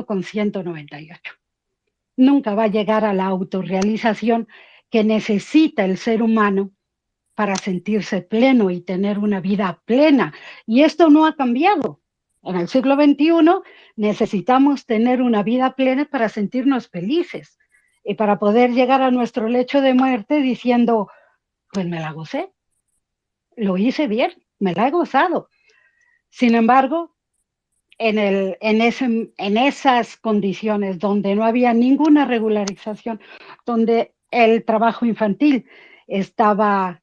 con 198. Nunca va a llegar a la autorrealización que necesita el ser humano para sentirse pleno y tener una vida plena. Y esto no ha cambiado. En el siglo XXI necesitamos tener una vida plena para sentirnos felices y para poder llegar a nuestro lecho de muerte diciendo, pues me la gocé, lo hice bien, me la he gozado. Sin embargo, en esas condiciones donde no había ninguna regularización, donde el trabajo infantil estaba,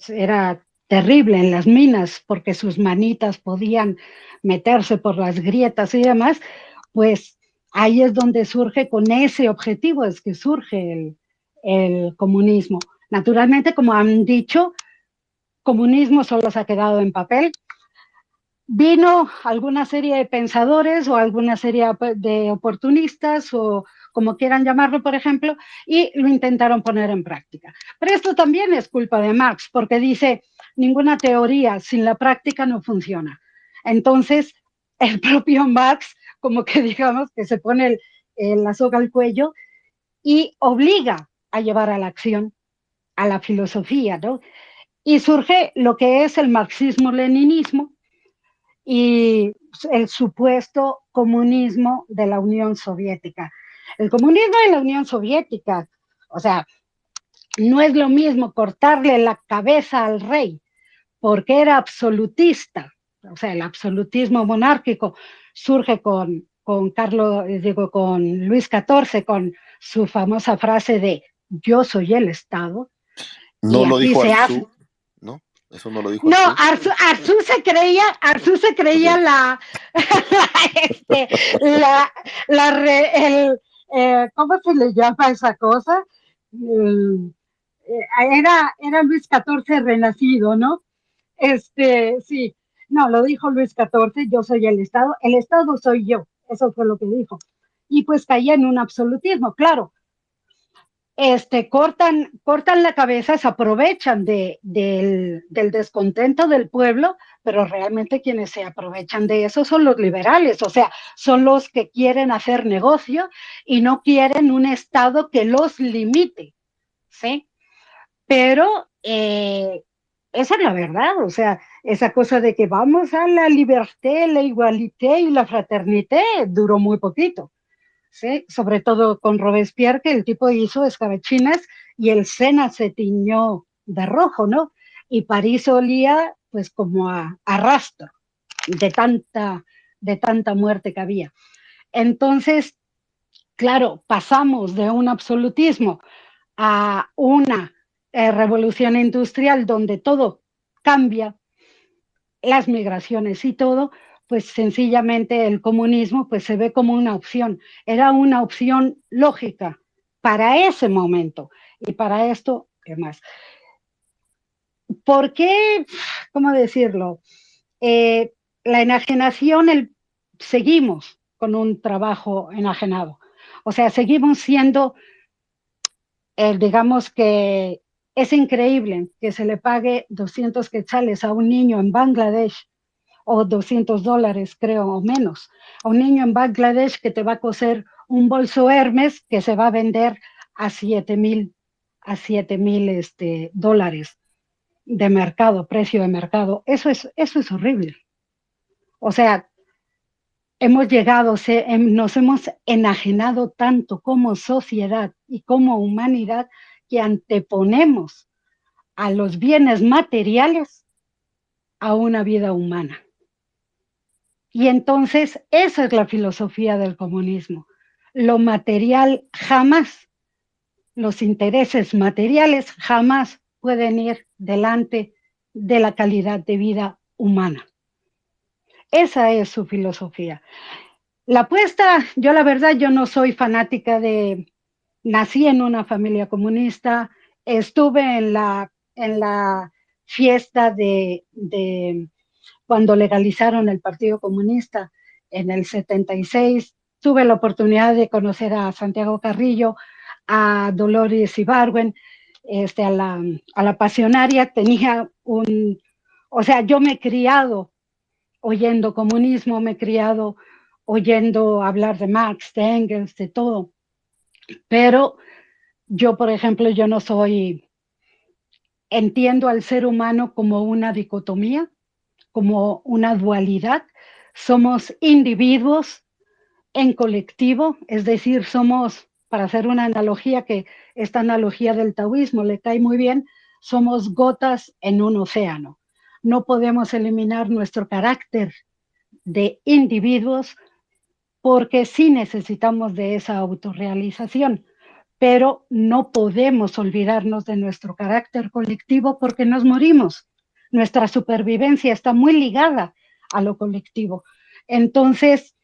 era terrible en las minas porque sus manitas podían meterse por las grietas y demás, pues ahí es donde surge con ese objetivo, es que surge el comunismo. Naturalmente, como han dicho, comunismo solo se ha quedado en papel. Vino alguna serie de pensadores o alguna serie de oportunistas o como quieran llamarlo, por ejemplo, y lo intentaron poner en práctica. Pero esto también es culpa de Marx, porque dice, ninguna teoría sin la práctica no funciona. Entonces, el propio Marx, como que digamos que se pone la soga al cuello y obliga a llevar a la acción, a la filosofía, ¿no? Y surge lo que es el marxismo-leninismo, y el supuesto comunismo de la Unión Soviética. El comunismo de la Unión Soviética, o sea, no es lo mismo cortarle la cabeza al rey porque era absolutista, o sea, el absolutismo monárquico surge con Luis XIV, con su famosa frase de yo soy el Estado, y No lo aquí dijo se hace. Arzú, ¿no? Eso no lo dijo No, Arzú. Arzú se creía Okay. este, ¿cómo se le llama esa cosa? Era Luis XIV renacido, ¿no? Sí, no, lo dijo Luis XIV, yo soy el Estado soy yo, eso fue lo que dijo. Y pues caía en un absolutismo, claro, cortan la cabeza, se aprovechan del descontento del pueblo, pero realmente quienes se aprovechan de eso son los liberales, o sea, son los que quieren hacer negocio y no quieren un Estado que los limite, ¿sí? Pero esa es la verdad, o sea, esa cosa de que vamos a la liberté, la igualité y la fraternité duró muy poquito. ¿Sí? Sobre todo con Robespierre, que el tipo hizo escabechinas y el Sena se tiñó de rojo, ¿no? Y París olía pues como a rastro de tanta muerte que había. Entonces, claro, pasamos de un absolutismo a una revolución industrial donde todo cambia, las migraciones y todo, pues sencillamente el comunismo pues se ve como una opción. Era una opción lógica para ese momento y para esto, ¿qué más? ¿Por qué? ¿Cómo decirlo? Eh, la enajenación, seguimos con un trabajo enajenado. O sea, seguimos siendo, digamos que es increíble que se le pague 200 quetzales a un niño en Bangladesh o $200, creo, o menos. A un niño en Bangladesh que te va a coser un bolso Hermes que se va a vender a 7,000 dólares de mercado, precio de mercado. Eso es horrible. O sea, nos hemos enajenado tanto como sociedad y como humanidad que anteponemos a los bienes materiales a una vida humana. Y entonces esa es la filosofía del comunismo. Lo material jamás, los intereses materiales jamás pueden ir delante de la calidad de vida humana. Esa es su filosofía. La apuesta, yo la verdad, yo no soy fanática nací en una familia comunista, estuve en la fiesta de cuando legalizaron el Partido Comunista en el 76, tuve la oportunidad de conocer a Santiago Carrillo, a Dolores Ibargüen, a la pasionaria, o sea, yo me he criado oyendo comunismo, me he criado oyendo hablar de Marx, de Engels, de todo. Pero yo, por ejemplo, yo no soy, entiendo al ser humano como una dicotomía, como una dualidad. Somos individuos en colectivo, es decir, somos, para hacer una analogía, que esta analogía del taoísmo le cae muy bien, somos gotas en un océano. No podemos eliminar nuestro carácter de individuos porque sí necesitamos de esa autorrealización, pero no podemos olvidarnos de nuestro carácter colectivo porque nos morimos. Nuestra supervivencia está muy ligada a lo colectivo. Entonces,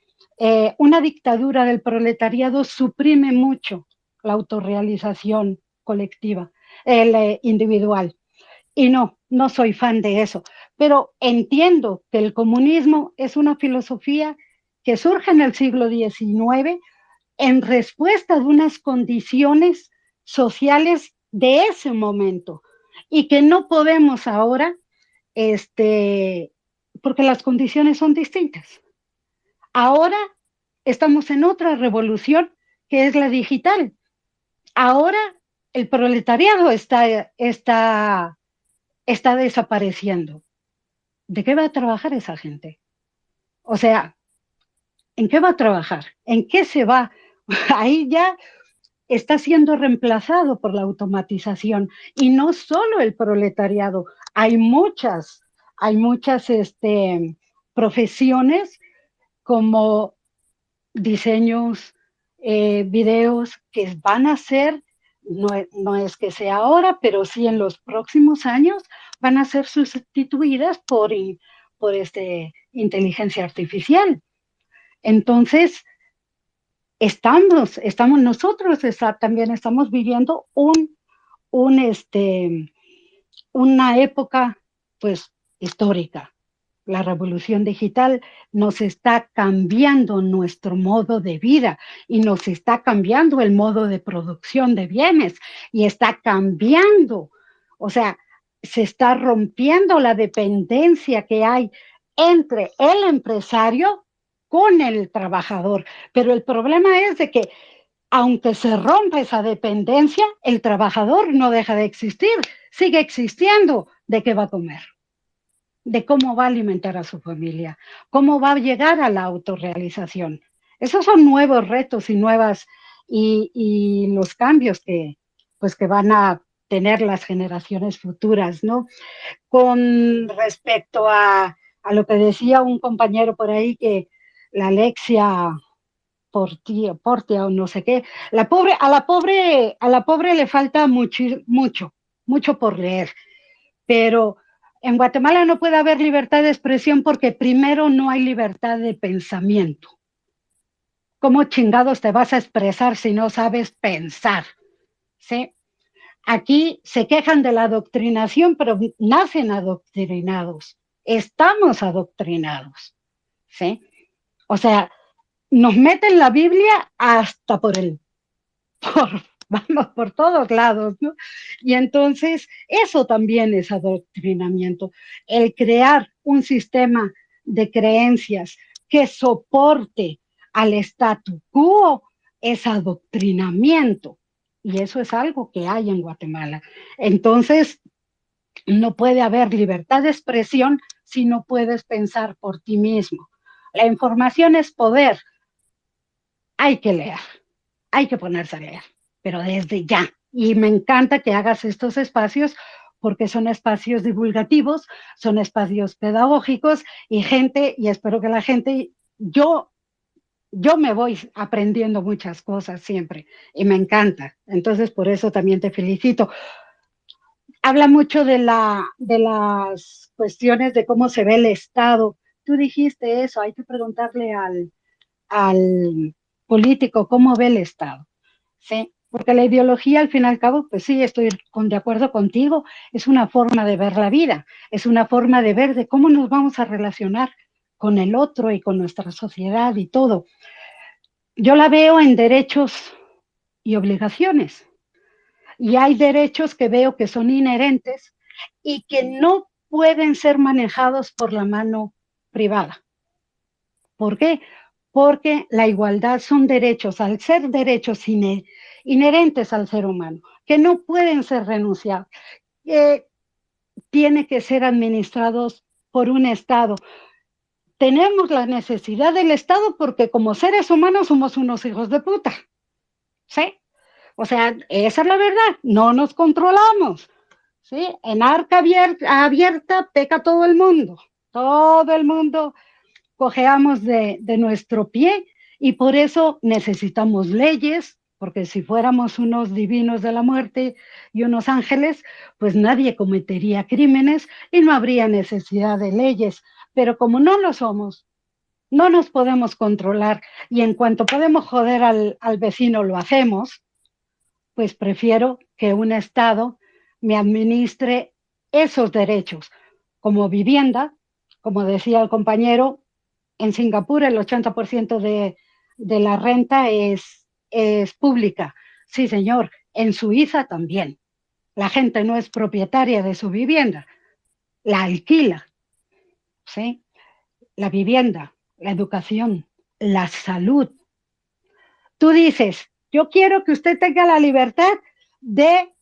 una dictadura del proletariado suprime mucho la autorrealización colectiva, individual. Y no, no soy fan de eso, pero entiendo que el comunismo es una filosofía que surge en el siglo XIX en respuesta de unas condiciones sociales de ese momento y que no podemos ahora, porque las condiciones son distintas. Ahora estamos en otra revolución que es la digital. Ahora el proletariado está desapareciendo. ¿De qué va a trabajar esa gente? O sea, ¿en qué va a trabajar? ¿En qué se va? Ahí ya está siendo reemplazado por la automatización. Y no solo el proletariado, hay muchas profesiones como diseños, videos que van a ser, no es que sea ahora, pero sí en los próximos años van a ser sustituidas por inteligencia artificial. Entonces, nosotros también estamos viviendo un, una época pues histórica. La revolución digital nos está cambiando nuestro modo de vida y nos está cambiando el modo de producción de bienes y está cambiando, o sea, se está rompiendo la dependencia que hay entre el empresario con el trabajador. Pero el problema es de que aunque se rompa esa dependencia, el trabajador no deja de existir, sigue existiendo. ¿De qué va a comer? De cómo va a alimentar a su familia, cómo va a llegar a la autorrealización. Esos son nuevos retos y los cambios que van a tener las generaciones futuras, ¿no? Con respecto a lo que decía un compañero por ahí, que la Alexia Portia o no sé qué, a la pobre le falta mucho por leer, pero en Guatemala no puede haber libertad de expresión porque primero no hay libertad de pensamiento. ¿Cómo chingados te vas a expresar si no sabes pensar? ¿Sí? Aquí se quejan de la adoctrinación, pero nacen adoctrinados. Estamos adoctrinados. ¿Sí? O sea, nos meten la Biblia hasta vamos, por todos lados, ¿no? Y entonces eso también es adoctrinamiento, el crear un sistema de creencias que soporte al statu quo es adoctrinamiento. Y eso es algo que hay en Guatemala. Entonces, no puede haber libertad de expresión si no puedes pensar por ti mismo. La información es poder. Hay que leer, hay que ponerse a leer, pero desde ya. Y me encanta que hagas estos espacios porque son espacios divulgativos, son espacios pedagógicos y espero que la gente, yo me voy aprendiendo muchas cosas siempre y me encanta. Entonces, por eso también te felicito. Habla mucho de las cuestiones de cómo se ve el Estado. Tú dijiste eso, hay que preguntarle al político cómo ve el Estado. ¿Sí? Porque la ideología, al fin y al cabo, pues sí, estoy de acuerdo contigo, es una forma de ver la vida, es una forma de ver de cómo nos vamos a relacionar con el otro y con nuestra sociedad y todo. Yo la veo en derechos y obligaciones. Y hay derechos que veo que son inherentes y que no pueden ser manejados por la mano privada. ¿Por qué? porque la igualdad son derechos, al ser derechos inherentes al ser humano, que no pueden ser renunciados, tiene que ser administrados por un Estado. Tenemos la necesidad del Estado porque como seres humanos somos unos hijos de puta, ¿sí? O sea, esa es la verdad, no nos controlamos, ¿sí? En arca abierta peca todo el mundo cojeamos de nuestro pie y por eso necesitamos leyes, porque si fuéramos unos divinos de la muerte y unos ángeles, pues nadie cometería crímenes y no habría necesidad de leyes. Pero como no lo somos, no nos podemos controlar y en cuanto podemos joder al vecino lo hacemos, pues prefiero que un Estado me administre esos derechos como vivienda, como decía el compañero, en Singapur el 80% de la renta es pública. Sí, señor, en Suiza también. La gente no es propietaria de su vivienda, la alquila, ¿sí? La vivienda, la educación, la salud. Tú dices, yo quiero que usted tenga la libertad de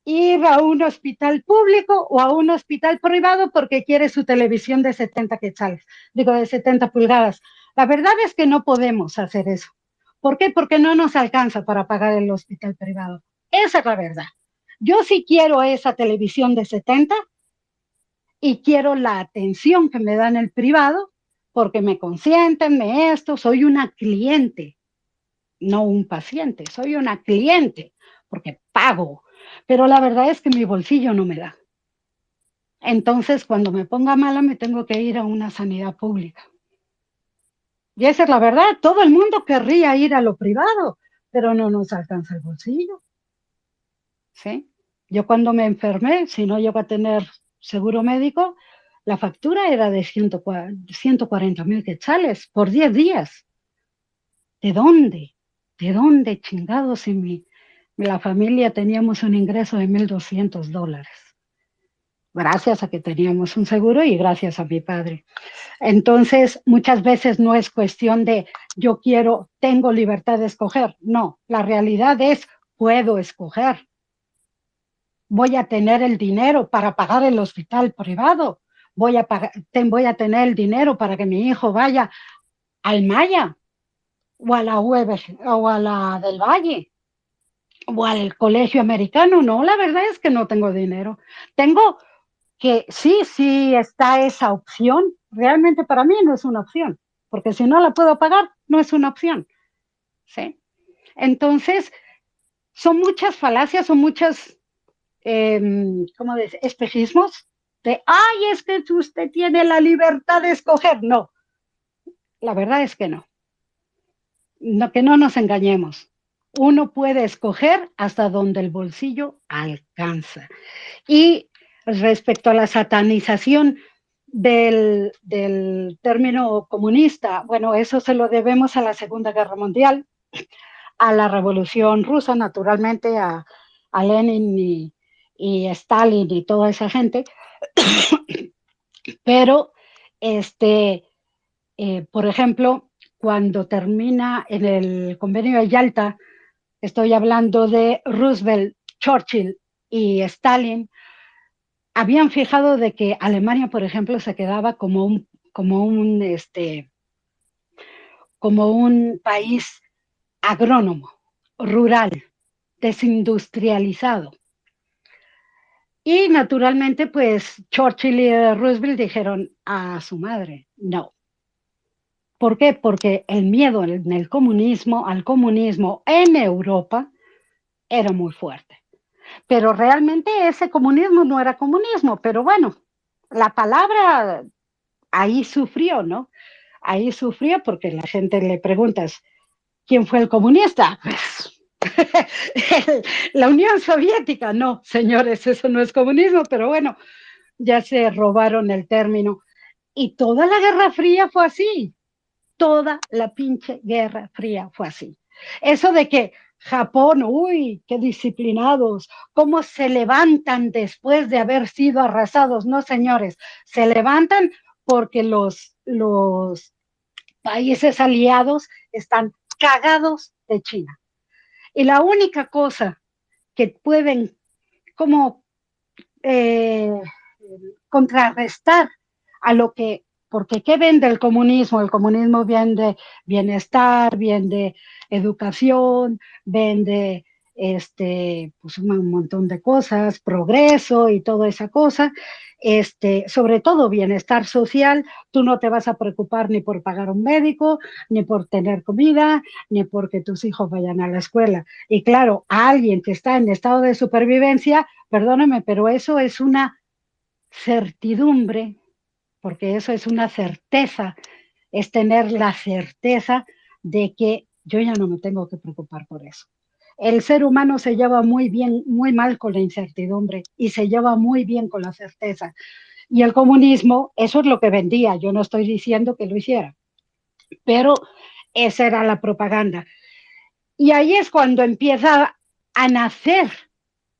ir a un hospital público o a un hospital privado porque quiere su televisión de 70 quetzales, digo, de 70 pulgadas. La verdad es que no podemos hacer eso. ¿Por qué? Porque no nos alcanza para pagar el hospital privado. Esa es la verdad. Yo sí quiero esa televisión de 70 y quiero la atención que me dan el privado porque me consienten, soy una cliente, no un paciente, soy una cliente porque pago, pero la verdad es que mi bolsillo no me da. Entonces, cuando me ponga mala, me tengo que ir a una sanidad pública. Y esa es la verdad, todo el mundo querría ir a lo privado, pero no nos alcanza el bolsillo. ¿Sí? Yo cuando me enfermé, si no llego a tener seguro médico, la factura era de 140,000 quetzales por 10 días. ¿De dónde? ¿De dónde chingados en la familia teníamos un ingreso de $1,200? Gracias a que teníamos un seguro y gracias a mi padre. Entonces, muchas veces no es cuestión de yo quiero, tengo libertad de escoger. No, la realidad es puedo escoger. Voy a tener el dinero para pagar el hospital privado. Voy a tener el dinero para que mi hijo vaya al Maya o a la UEB o a la del Valle o al colegio americano. No, la verdad es que no tengo dinero. Tengo que sí está esa opción. Realmente para mí no es una opción, porque si no la puedo pagar, no es una opción. ¿Sí? Entonces, son muchas falacias, son muchas, ¿cómo decir? Espejismos de, ay, es que usted tiene la libertad de escoger. No, la verdad es que no. No, que no nos engañemos. Uno puede escoger hasta donde el bolsillo alcanza. Y respecto a la satanización del término comunista, bueno, eso se lo debemos a la Segunda Guerra Mundial, a la Revolución Rusa, naturalmente, a Lenin y Stalin y toda esa gente, pero por ejemplo, cuando termina en el convenio de Yalta, estoy hablando de Roosevelt, Churchill y Stalin, habían fijado de que Alemania, por ejemplo, se quedaba como un país agrónomo, rural, desindustrializado. Y naturalmente, pues Churchill y Roosevelt dijeron a su madre, no. ¿Por qué? Porque el miedo al comunismo en Europa era muy fuerte. Pero realmente ese comunismo no era comunismo, pero bueno, la palabra ahí sufrió, ¿no? Ahí sufrió porque la gente le preguntas, ¿quién fue el comunista? Pues la Unión Soviética. No, señores, eso no es comunismo, pero bueno, ya se robaron el término. Y toda la Guerra Fría fue así. Toda la pinche Guerra Fría fue así. Eso de que Japón, uy, qué disciplinados, cómo se levantan después de haber sido arrasados. No, señores, se levantan porque los países aliados están cagados de China. Y la única cosa que pueden como eh, contrarrestar a lo que, porque ¿qué vende el comunismo? El comunismo vende bienestar, vende educación, vende pues un montón de cosas, progreso y toda esa cosa, sobre todo bienestar social. Tú no te vas a preocupar ni por pagar un médico, ni por tener comida, ni porque tus hijos vayan a la escuela. Y claro, a alguien que está en estado de supervivencia, perdóneme, pero eso es una certidumbre, porque eso es una certeza, es tener la certeza de que yo ya no me tengo que preocupar por eso. El ser humano se lleva muy bien, muy mal con la incertidumbre y se lleva muy bien con la certeza. Y el comunismo, eso es lo que vendía. Yo no estoy diciendo que lo hiciera, pero esa era la propaganda. Y ahí es cuando empieza a nacer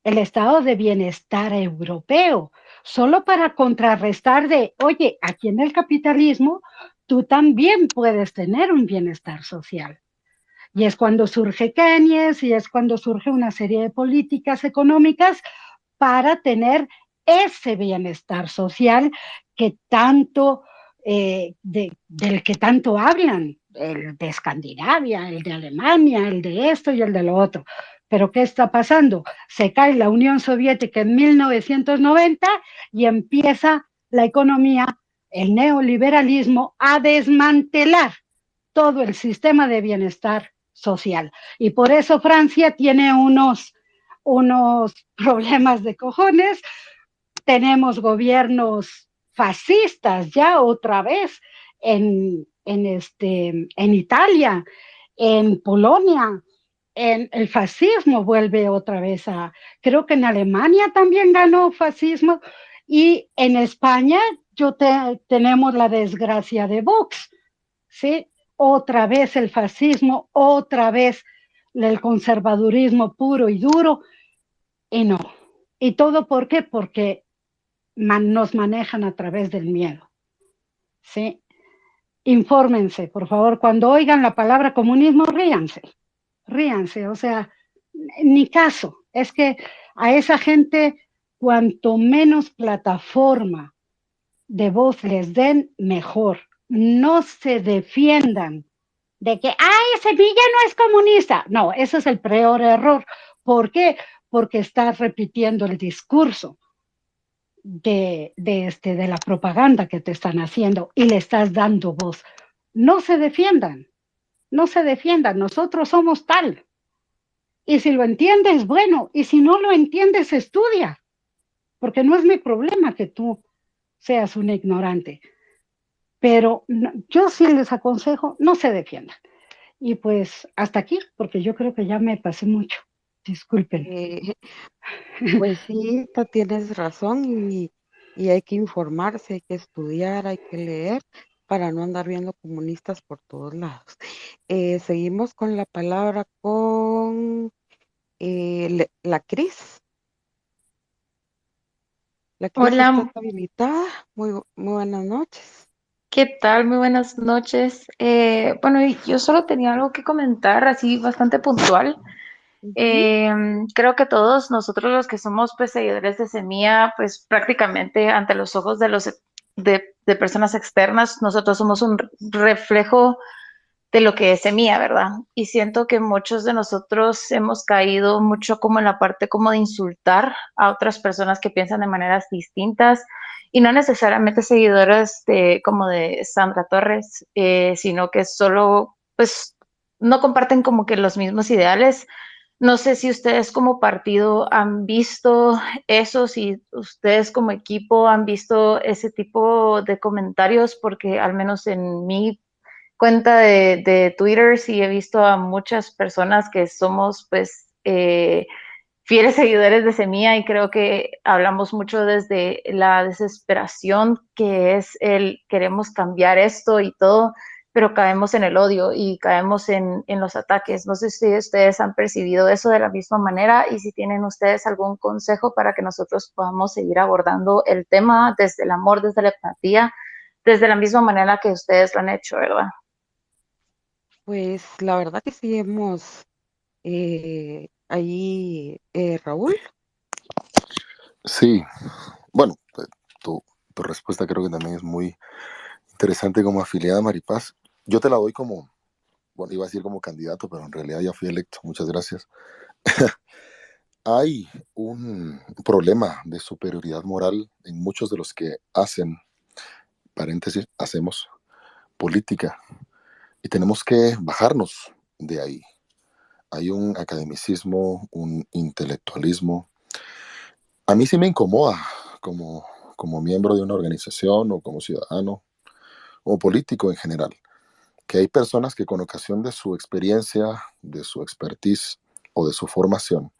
el estado de bienestar europeo, solo para contrarrestar de, oye, aquí en el capitalismo tú también puedes tener un bienestar social. Y es cuando surge Keynes y es cuando surge una serie de políticas económicas para tener ese bienestar social que tanto, del que tanto hablan, el de Escandinavia, el de Alemania, el de esto y el de lo otro. Pero ¿qué está pasando? Se cae la Unión Soviética en 1990 y empieza la economía, el neoliberalismo, a desmantelar todo el sistema de bienestar social. Y por eso Francia tiene unos problemas de cojones. Tenemos gobiernos fascistas ya otra vez en Italia, en Polonia. El fascismo vuelve otra vez creo que en Alemania también ganó fascismo y en España tenemos la desgracia de Vox, ¿sí? Otra vez el fascismo, otra vez el conservadurismo puro y duro, y no. ¿Y todo por qué? Porque nos manejan a través del miedo, ¿sí? Infórmense, por favor, cuando oigan la palabra comunismo, ríanse, o sea, ni caso. Es que a esa gente, cuanto menos plataforma de voz les den, mejor. No se defiendan de que, ay, Sevilla no es comunista. No, ese es el peor error. ¿Por qué? Porque estás repitiendo el discurso de la propaganda que te están haciendo y le estás dando voz. No se defiendan, no se defiendan. Nosotros somos tal. Y si lo entiendes, bueno, y si no lo entiendes, estudia, porque no es mi problema que tú seas un ignorante. Pero no, yo sí les aconsejo, no se defiendan. Y pues hasta aquí, porque yo creo que ya me pasé mucho. Disculpen. Eh, pues sí, tienes razón y hay que informarse, hay que estudiar, hay que leer para no andar viendo comunistas por todos lados. Seguimos con la palabra con la Cris. La Cris, ¿estás Hola, habilitada? Muy buenas noches. ¿qué tal? Muy buenas noches. Bueno, y yo solo tenía algo que comentar, así bastante puntual. Ujú. Eh, Creo que todos nosotros los que somos pues seguidores de Semilla, pues prácticamente ante los ojos de personas externas, nosotros somos un reflejo de lo que es Semilla, ¿verdad? Y siento que muchos de nosotros hemos caído mucho como en la parte como de insultar a otras personas que piensan de maneras distintas y no necesariamente seguidores como de Sandra Torres, sino que solo pues no comparten como que los mismos ideales. No sé si ustedes como partido han visto eso, si ustedes como equipo han visto ese tipo de comentarios, porque al menos en mi cuenta de Twitter sí he visto a muchas personas que somos pues fieles seguidores de Semilla y creo que hablamos mucho desde la desesperación que es el queremos cambiar esto y todo, pero caemos en el odio y caemos en los ataques. No sé si ustedes han percibido eso de la misma manera y si tienen ustedes algún consejo para que nosotros podamos seguir abordando el tema desde el amor, desde la empatía, desde la misma manera que ustedes lo han hecho, ¿verdad? Pues la verdad que sí hemos ahí, Raúl. Sí, bueno, tu respuesta creo que también es muy interesante como afiliada, Maripaz. Yo te la doy como, bueno, iba a decir como candidato, pero en realidad ya fui electo. Muchas gracias. Hay un problema de superioridad moral en muchos de los que hacen, paréntesis, hacemos política y tenemos que bajarnos de ahí. Hay un academicismo, un intelectualismo. A mí sí me incomoda como miembro de una organización o como ciudadano o político en general, que hay personas que con ocasión de su experiencia, de su expertise o de su formación,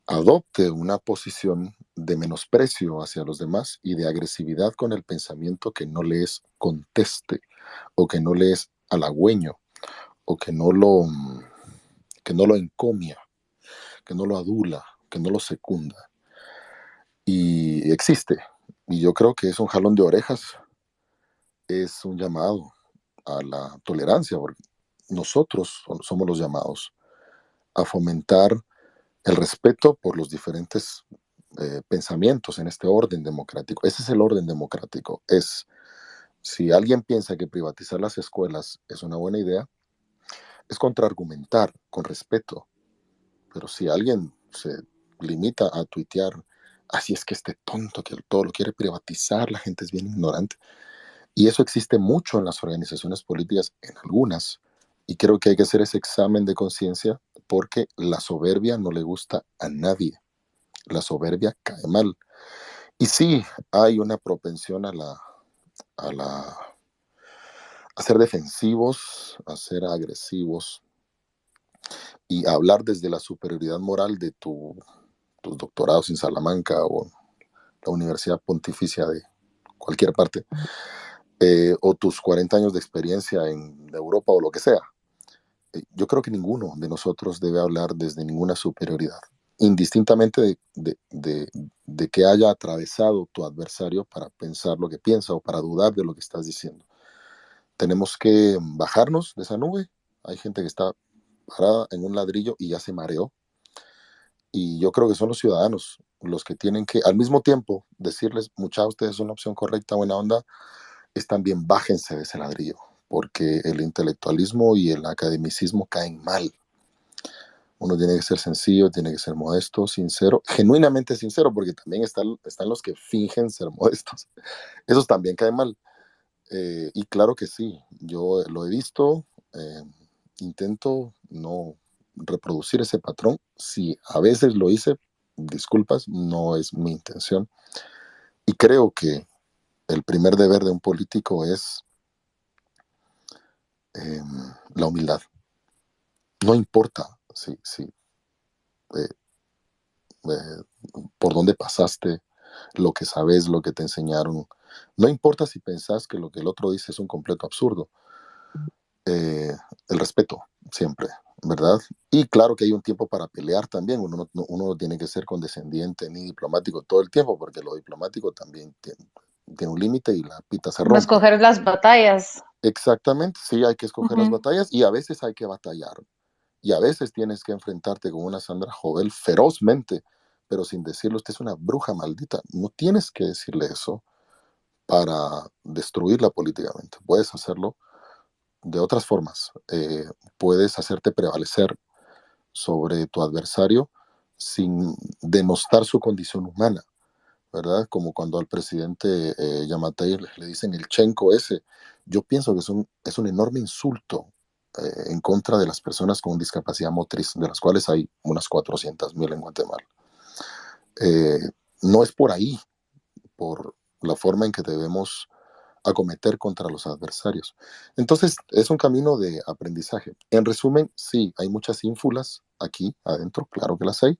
adopte una posición de menosprecio hacia los demás y de agresividad con el pensamiento que no le es conteste o que no le es halagüeño o que no lo encomia, que no lo adula, que no lo secunda. Y existe. Y yo creo que es un jalón de orejas, es un llamado a la tolerancia, porque nosotros somos los llamados a fomentar el respeto por los diferentes pensamientos en este orden democrático. Ese es el orden democrático. Si alguien piensa que privatizar las escuelas es una buena idea, es contraargumentar con respeto. Pero si alguien se limita a tuitear, así es que este tonto que todo lo quiere privatizar, la gente es bien ignorante. Y eso existe mucho en las organizaciones políticas, en algunas. Y creo que hay que hacer ese examen de conciencia porque la soberbia no le gusta a nadie. La soberbia cae mal. Y sí, hay una propensión a ser defensivos, a ser agresivos y a hablar desde la superioridad moral de tus doctorados en Salamanca o la Universidad Pontificia de cualquier parte, o tus 40 años de experiencia en Europa o lo que sea. Yo creo que ninguno de nosotros debe hablar desde ninguna superioridad, indistintamente de que haya atravesado tu adversario para pensar lo que piensa o para dudar de lo que estás diciendo. Tenemos que bajarnos de esa nube. Hay gente que está parada en un ladrillo y ya se mareó. Y yo creo que son los ciudadanos los que tienen que, al mismo tiempo, decirles, muchachos, ustedes son una opción correcta, buena onda, es también bájense de ese ladrillo, porque el intelectualismo y el academicismo caen mal. Uno tiene que ser sencillo, tiene que ser modesto, sincero, genuinamente sincero, porque también están los que fingen ser modestos. Esos también caen mal. Y claro que sí, yo lo he visto, intento no reproducir ese patrón. Si a veces lo hice, disculpas, no es mi intención. Y creo que el primer deber de un político es la humildad. No importa eh, por dónde pasaste, lo que sabes, lo que te enseñaron. No importa si pensás que lo que el otro dice es un completo absurdo. El respeto, siempre, ¿verdad? Y claro que hay un tiempo para pelear también. Uno no tiene que ser condescendiente ni diplomático todo el tiempo, porque lo diplomático también tiene un límite y la pita se Como rompe. escoger las batallas. Exactamente, sí, hay que escoger las batallas y a veces hay que batallar. Y a veces tienes que enfrentarte con una Sandra Jovel ferozmente, pero sin decirle, usted es una bruja maldita. No tienes que decirle eso para destruirla políticamente. Puedes hacerlo de otras formas. Puedes hacerte prevalecer sobre tu adversario sin denostar su condición humana, ¿verdad? Como cuando al presidente Yamatei le dicen el chenco ese. Yo pienso que es un enorme insulto en contra de las personas con discapacidad motriz, de las cuales hay unas 400,000 en Guatemala. No es por ahí, por la forma en que debemos acometer contra los adversarios. Entonces, es un camino de aprendizaje. En resumen, sí, hay muchas ínfulas aquí adentro, claro que las hay,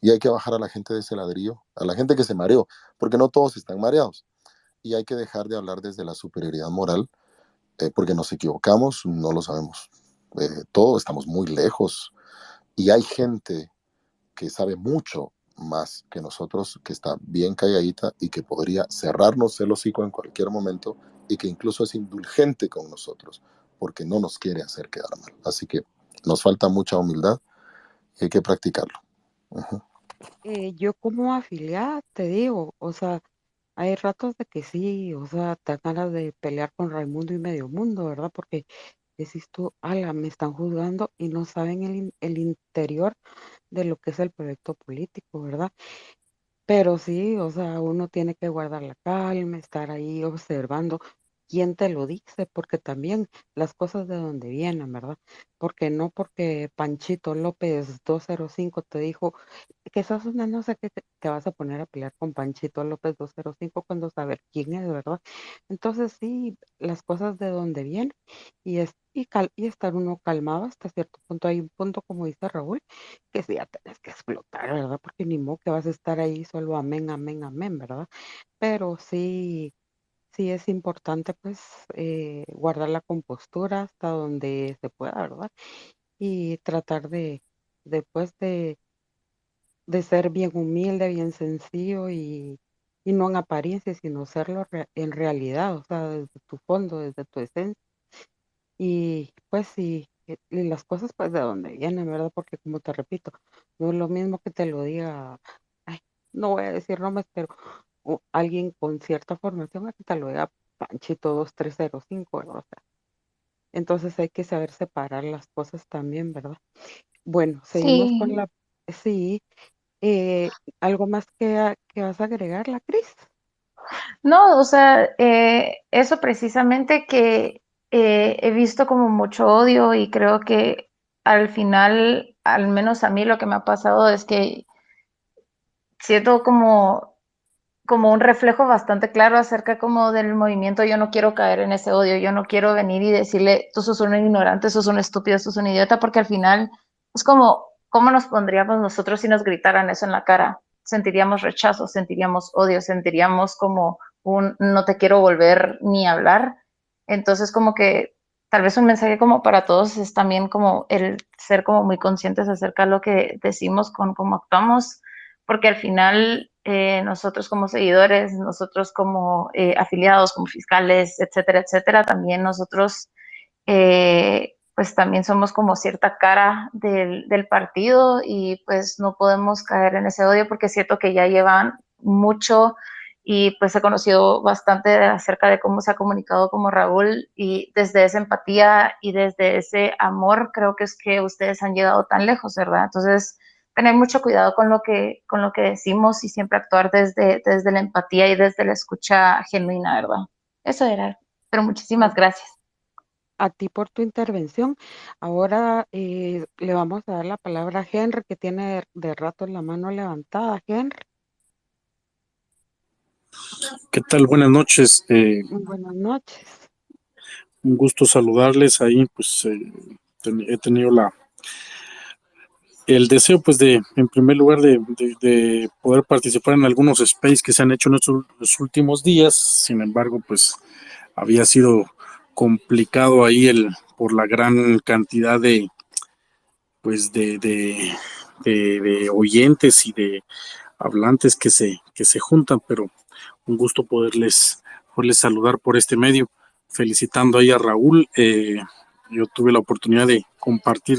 y hay que bajar a la gente de ese ladrillo, a la gente que se mareó, porque no todos están mareados. Y hay que dejar de hablar desde la superioridad moral, porque nos equivocamos, no lo sabemos. Todos estamos muy lejos, y hay gente que sabe mucho más que nosotros, que está bien calladita y que podría cerrarnos el hocico en cualquier momento y que incluso es indulgente con nosotros. porque no nos quiere hacer quedar mal. Así que nos falta mucha humildad y hay que practicarlo. Uh-huh. Yo como afiliada te digo, o sea, hay ratos de que sí, o sea, te dan ganas de pelear con Raimundo y medio mundo, ¿verdad? Porque decís tú, ala, me están juzgando y no saben el interior de lo que es el proyecto político, ¿verdad? Pero sí, o sea, uno tiene que guardar la calma, estar ahí observando quién te lo dice, porque también las cosas de dónde vienen, ¿verdad? Porque no porque Panchito López 205 te dijo que sos una no sé qué, te vas a poner a pelear con Panchito López 205 cuando saber quién es, ¿verdad? Entonces sí, las cosas de dónde vienen y estar uno calmado hasta cierto punto. Hay un punto, como dice Raúl, que sí ya tenés que explotar, ¿verdad? Porque ni modo que vas a estar ahí solo amén, amén, amén, ¿verdad? Pero sí, sí es importante pues guardar la compostura hasta donde se pueda, ¿verdad? Y tratar después de ser bien humilde, bien sencillo y no en apariencia, sino serlo en realidad, o sea, desde tu fondo, desde tu esencia. Y pues sí, y las cosas pues de donde vienen, ¿verdad? Porque como te repito, no es lo mismo que te lo diga, ay, no voy a decir nombres, pero alguien con cierta formación a que te lo diga Panchito 2305, ¿verdad? O sea, entonces hay que saber separar las cosas también, ¿verdad? Bueno, seguimos Sí, con sí, ¿algo más que vas a agregar, la Cris? no, o sea, eso precisamente que he visto como mucho odio y creo que al final, al menos a mí lo que me ha pasado es que siento como un reflejo bastante claro acerca como del movimiento. Yo no quiero caer en ese odio, yo no quiero venir y decirle, tú sos un ignorante, sos un estúpido, sos un idiota, porque al final es como, ¿cómo nos pondríamos nosotros si nos gritaran eso en la cara? Sentiríamos rechazo, sentiríamos odio, sentiríamos como un no te quiero volver ni hablar. Entonces como que tal vez un mensaje como para todos es también como el ser como muy conscientes acerca de lo que decimos con cómo actuamos, porque al final nosotros como seguidores, nosotros como afiliados, como fiscales, etcétera, etcétera, también nosotros pues también somos como cierta cara del partido y pues no podemos caer en ese odio porque es cierto que ya llevan mucho y pues he conocido bastante acerca de cómo se ha comunicado como Raúl y desde esa empatía y desde ese amor creo que es que ustedes han llegado tan lejos, ¿verdad? Entonces, tener mucho cuidado con lo que decimos y siempre actuar desde la empatía y desde la escucha genuina, ¿verdad? Eso era, pero muchísimas gracias. A ti por tu intervención. Ahora le vamos a dar la palabra a Henry, que tiene de rato la mano levantada. Henry, ¿Qué tal? Buenas noches. buenas noches. Un gusto saludarles ahí. Pues he tenido el deseo, pues, en primer lugar, de poder participar en algunos space que se han hecho en estos últimos días. Sin embargo, pues, había sido complicado ahí por la gran cantidad pues, de oyentes y de hablantes que se juntan, pero un gusto poderles saludar por este medio, felicitando ahí a Raúl. Yo tuve la oportunidad de compartir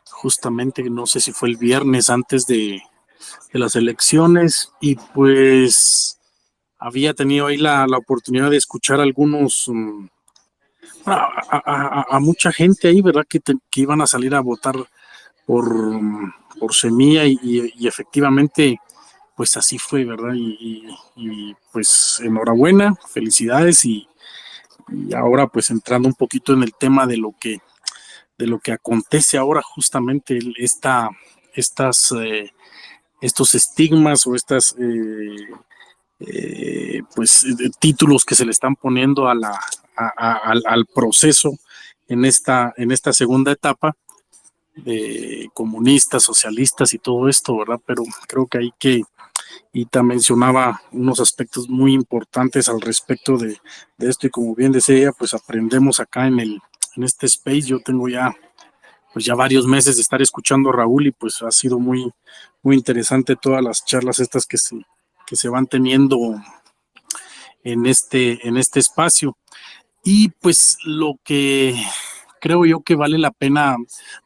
justamente, no sé si fue el viernes antes de las elecciones, y pues había tenido ahí la oportunidad de escuchar algunos, a mucha gente ahí, ¿verdad? Que iban a salir a votar por Semilla y efectivamente pues así fue, ¿verdad? Y pues enhorabuena, felicidades y ahora pues entrando un poquito en el tema de lo que acontece ahora justamente estas estos estigmas o estas pues títulos que se le están poniendo al proceso en esta segunda etapa de comunistas, socialistas y todo esto, ¿verdad? Pero creo que hay que Ita mencionaba unos aspectos muy importantes al respecto de esto y como bien decía ella, pues aprendemos acá en este space. Yo tengo ya varios meses de estar escuchando a Raúl y pues ha sido muy, muy interesante todas las charlas estas que se van teniendo en este espacio. Y pues lo que creo yo que vale la pena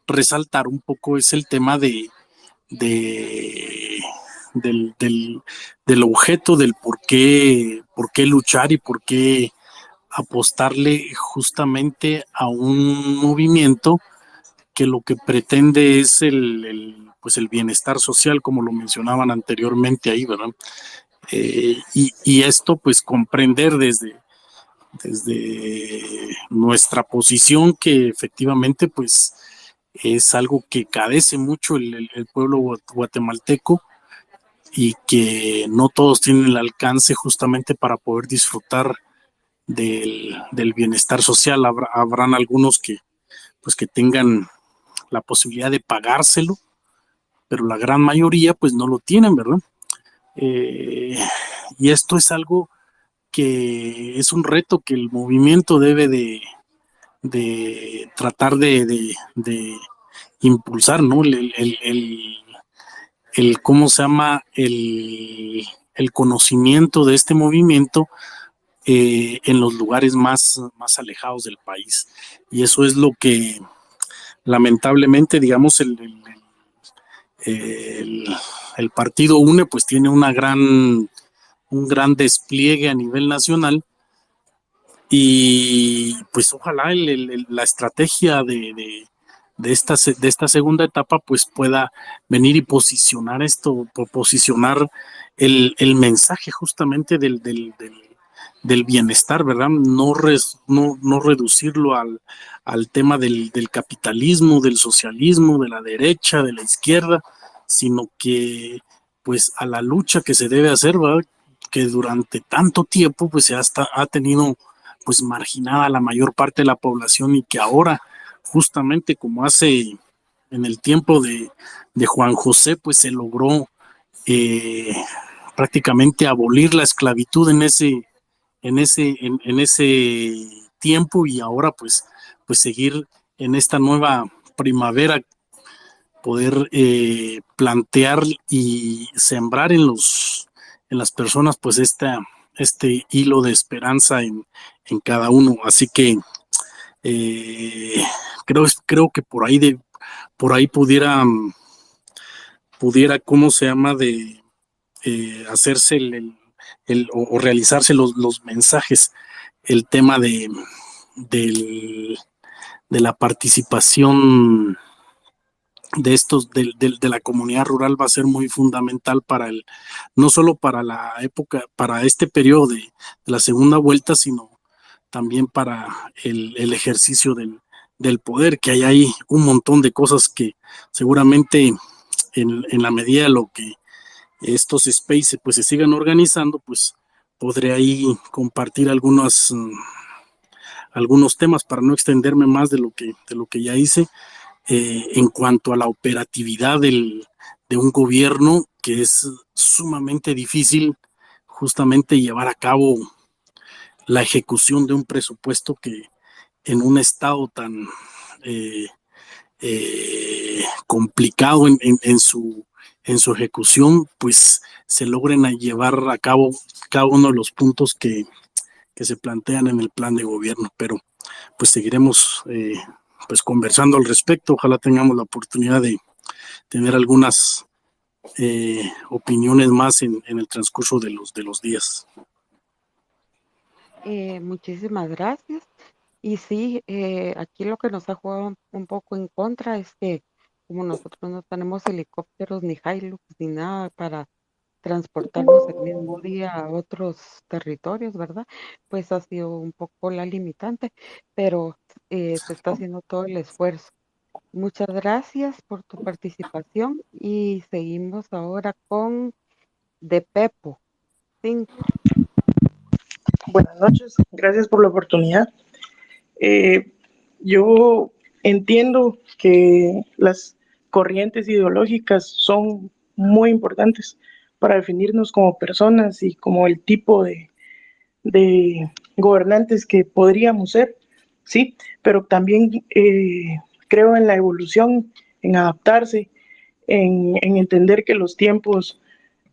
resaltar un poco es el tema de del objeto, del por qué luchar y por qué apostarle justamente a un movimiento que lo que pretende es pues el bienestar social, como lo mencionaban anteriormente ahí, ¿verdad? Y esto pues comprender desde nuestra posición que efectivamente pues es algo que cadece mucho el pueblo guatemalteco y que no todos tienen el alcance justamente para poder disfrutar del bienestar social. Habrán algunos que pues que tengan la posibilidad de pagárselo, pero la gran mayoría pues no lo tienen, ¿verdad? Eh, y esto es algo que es un reto que el movimiento debe de tratar de impulsar, ¿no? ¿Cómo se llama? El conocimiento de este movimiento en los lugares más alejados del país. Y eso es lo que lamentablemente, digamos, el, el partido UNE pues tiene un gran despliegue a nivel nacional y pues ojalá la estrategia de esta segunda etapa pues pueda venir y posicionar esto, posicionar el mensaje justamente del bienestar, ¿verdad? No reducirlo al tema del capitalismo, del socialismo, de la derecha, de la izquierda, sino que pues a la lucha que se debe hacer, ¿verdad? Que durante tanto tiempo pues ha tenido pues marginada la mayor parte de la población y que ahora justamente como hace en el tiempo de Juan José pues se logró eh, prácticamente abolir la esclavitud en ese tiempo y ahora pues seguir en esta nueva primavera, poder plantear y sembrar en las personas pues este hilo de esperanza en cada uno. Así que eh, creo que por ahí pudiera, ¿cómo se llama? De hacerse o realizarse los mensajes, el tema del, de la participación de la comunidad rural va a ser muy fundamental no solo para la época, para este periodo de la segunda vuelta, sino también para el ejercicio del poder, que hay ahí un montón de cosas que seguramente en la medida de lo que estos spaces pues se sigan organizando, pues podré ahí compartir algunos temas para no extenderme más de lo que ya hice en cuanto a la operatividad de un gobierno que es sumamente difícil justamente llevar a cabo la ejecución de un presupuesto que en un estado tan eh, complicado en su ejecución, pues se logren llevar a cabo cada uno de los puntos que se plantean en el plan de gobierno. Pero pues seguiremos pues conversando al respecto. Ojalá tengamos la oportunidad de tener algunas opiniones más en el transcurso de los días. Muchísimas gracias. Y sí, aquí lo que nos ha jugado un poco en contra es que como nosotros no tenemos helicópteros ni Hilux ni nada para transportarnos el mismo día a otros territorios, ¿verdad? Pues ha sido un poco la limitante, pero se está haciendo todo el esfuerzo. Muchas gracias por tu participación y seguimos ahora con De Pepo 5. Buenas noches, gracias por la oportunidad. Yo entiendo que las corrientes ideológicas son muy importantes para definirnos como personas y como el tipo de gobernantes que podríamos ser, sí, pero también creo en la evolución, en adaptarse, en entender que los tiempos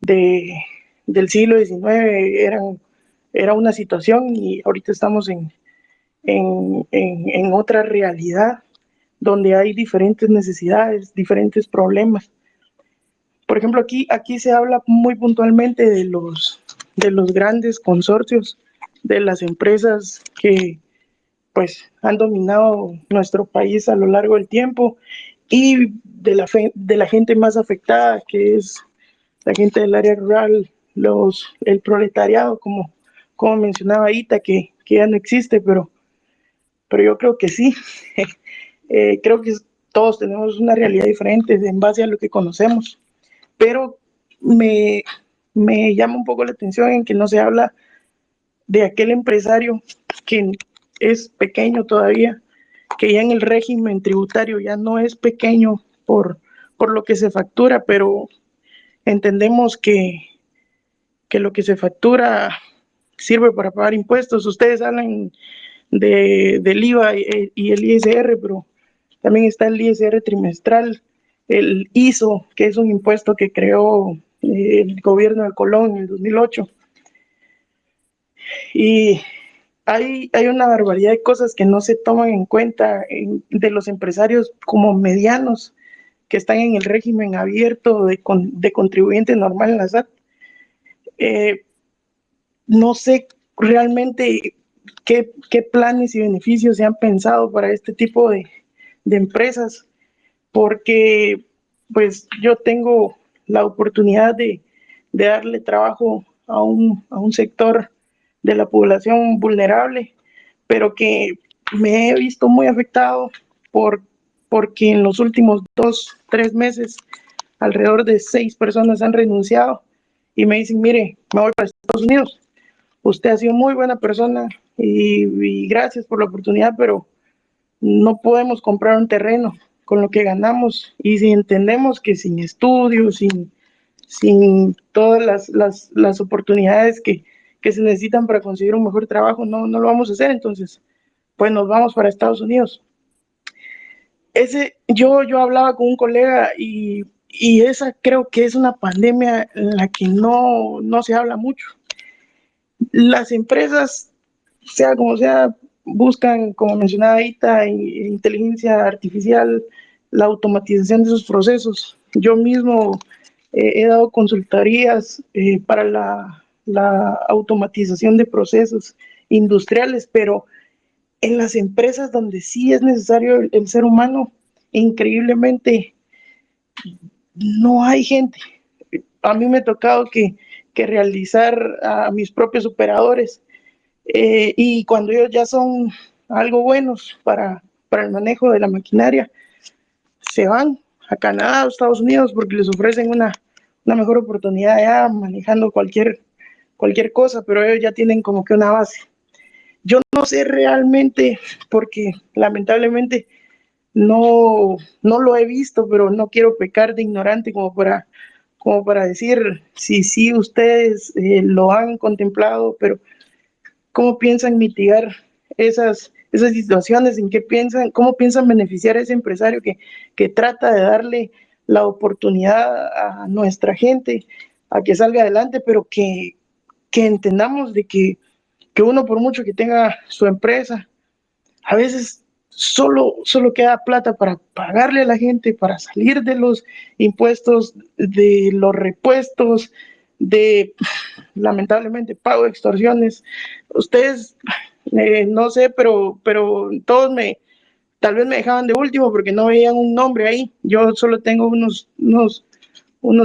de, del siglo XIX era una situación y ahorita estamos en otra realidad donde hay diferentes necesidades, diferentes problemas. Por ejemplo, aquí se habla muy puntualmente de los grandes consorcios, de las empresas que pues han dominado nuestro país a lo largo del tiempo y de la gente más afectada, que es la gente del área rural, el proletariado, como mencionaba Ita, que ya no existe, pero yo creo que sí. Creo que todos tenemos una realidad diferente en base a lo que conocemos, pero me llama un poco la atención en que no se habla de aquel empresario que es pequeño todavía, que ya en el régimen tributario ya no es pequeño por lo que se factura, pero entendemos que lo que se factura sirve para pagar impuestos. Ustedes hablan del IVA y el ISR, pero también está el ISR trimestral, el ISO, que es un impuesto que creó el gobierno de Colón en el 2008. Y hay una barbaridad de cosas que no se toman en cuenta de los empresarios como medianos que están en el régimen abierto de contribuyente normal en la SAT. No sé realmente qué planes y beneficios se han pensado para este tipo de empresas, porque pues yo tengo la oportunidad de darle trabajo a un sector de la población vulnerable, pero que me he visto muy afectado porque en los últimos 2, 3 meses alrededor de 6 personas han renunciado y me dicen, mire, me voy para Estados Unidos. Usted ha sido muy buena persona y gracias por la oportunidad, pero no podemos comprar un terreno con lo que ganamos, y si entendemos que sin estudios, sin todas las oportunidades que se necesitan para conseguir un mejor trabajo, no lo vamos a hacer. Entonces pues nos vamos para Estados Unidos. Yo hablaba con un colega y esa creo que es una pandemia en la que no se habla mucho. Las empresas, sea como sea, buscan, como mencionaba Ita, inteligencia artificial, la automatización de sus procesos. Yo mismo he dado consultorías para la automatización de procesos industriales, pero en las empresas donde sí es necesario el ser humano, increíblemente no hay gente. A mí me ha tocado que realizar a mis propios operadores, y cuando ellos ya son algo buenos para el manejo de la maquinaria, se van a Canadá o Estados Unidos porque les ofrecen una mejor oportunidad allá manejando cualquier cosa, pero ellos ya tienen como que una base. Yo no sé realmente, porque lamentablemente no lo he visto, pero no quiero pecar de ignorante como para decir si ustedes lo han contemplado, pero ¿cómo piensan mitigar esas situaciones? ¿Cómo piensan beneficiar a ese empresario que trata de darle la oportunidad a nuestra gente a que salga adelante, pero que entendamos de que uno, por mucho que tenga su empresa, a veces solo queda plata para pagarle a la gente, para salir de los impuestos, de los repuestos, de lamentablemente pago de extorsiones. Ustedes, no sé, pero todos tal vez me dejaban de último porque no veían un nombre ahí. Yo solo tengo unos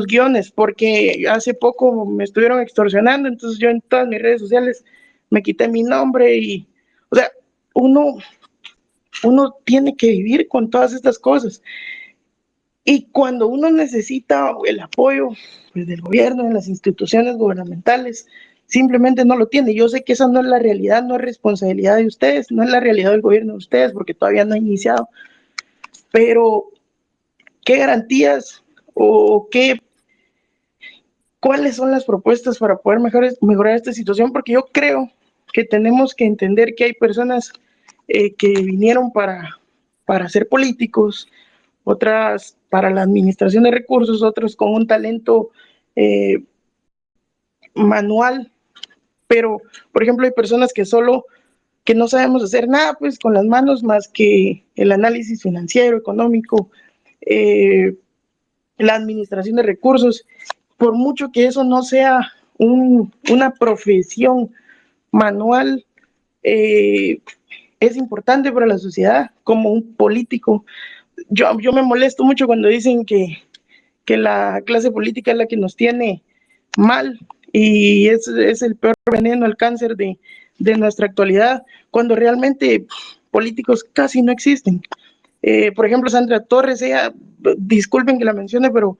guiones, porque hace poco me estuvieron extorsionando, entonces yo en todas mis redes sociales me quité mi nombre y, o sea, uno tiene que vivir con todas estas cosas. Y cuando uno necesita el apoyo pues, del gobierno, de las instituciones gubernamentales, simplemente no lo tiene. Yo sé que esa no es la realidad, no es responsabilidad de ustedes, no es la realidad del gobierno de ustedes, porque todavía no ha iniciado. Pero, ¿qué garantías o cuáles son las propuestas para poder mejorar esta situación? Porque yo creo que tenemos que entender que hay personas que vinieron para ser políticos, otras para la administración de recursos, otros con un talento manual, pero por ejemplo hay personas que que no sabemos hacer nada pues con las manos más que el análisis financiero, económico, la administración de recursos, por mucho que eso no sea una profesión manual, es importante para la sociedad como un político. Yo me molesto mucho cuando dicen que la clase política es la que nos tiene mal y es el peor veneno, el cáncer de nuestra actualidad, cuando realmente políticos casi no existen. Por ejemplo, Sandra Torres, ella, disculpen que la mencione, pero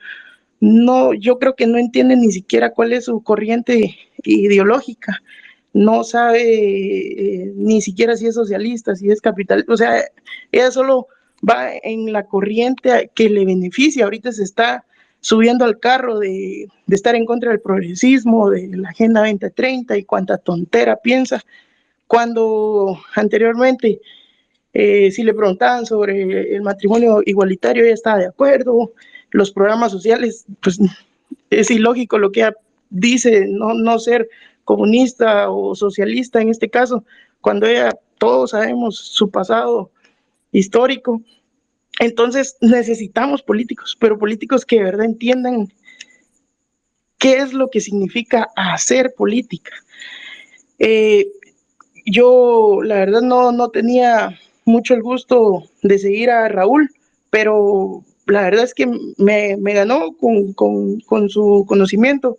no, yo creo que no entiende ni siquiera cuál es su corriente ideológica. No sabe ni siquiera si es socialista, si es capital, o sea, ella solo va en la corriente que le beneficia. Ahorita se está subiendo al carro de estar en contra del progresismo, de la Agenda 2030 y cuánta tontera piensa, cuando anteriormente si le preguntaban sobre el matrimonio igualitario, ella estaba de acuerdo, los programas sociales, pues es ilógico lo que ella dice, no ser comunista o socialista en este caso, cuando ella, todos sabemos su pasado histórico. Entonces necesitamos políticos, pero políticos que de verdad entiendan qué es lo que significa hacer política. Yo la verdad no tenía mucho el gusto de seguir a Raúl, pero la verdad es que me ganó con su conocimiento.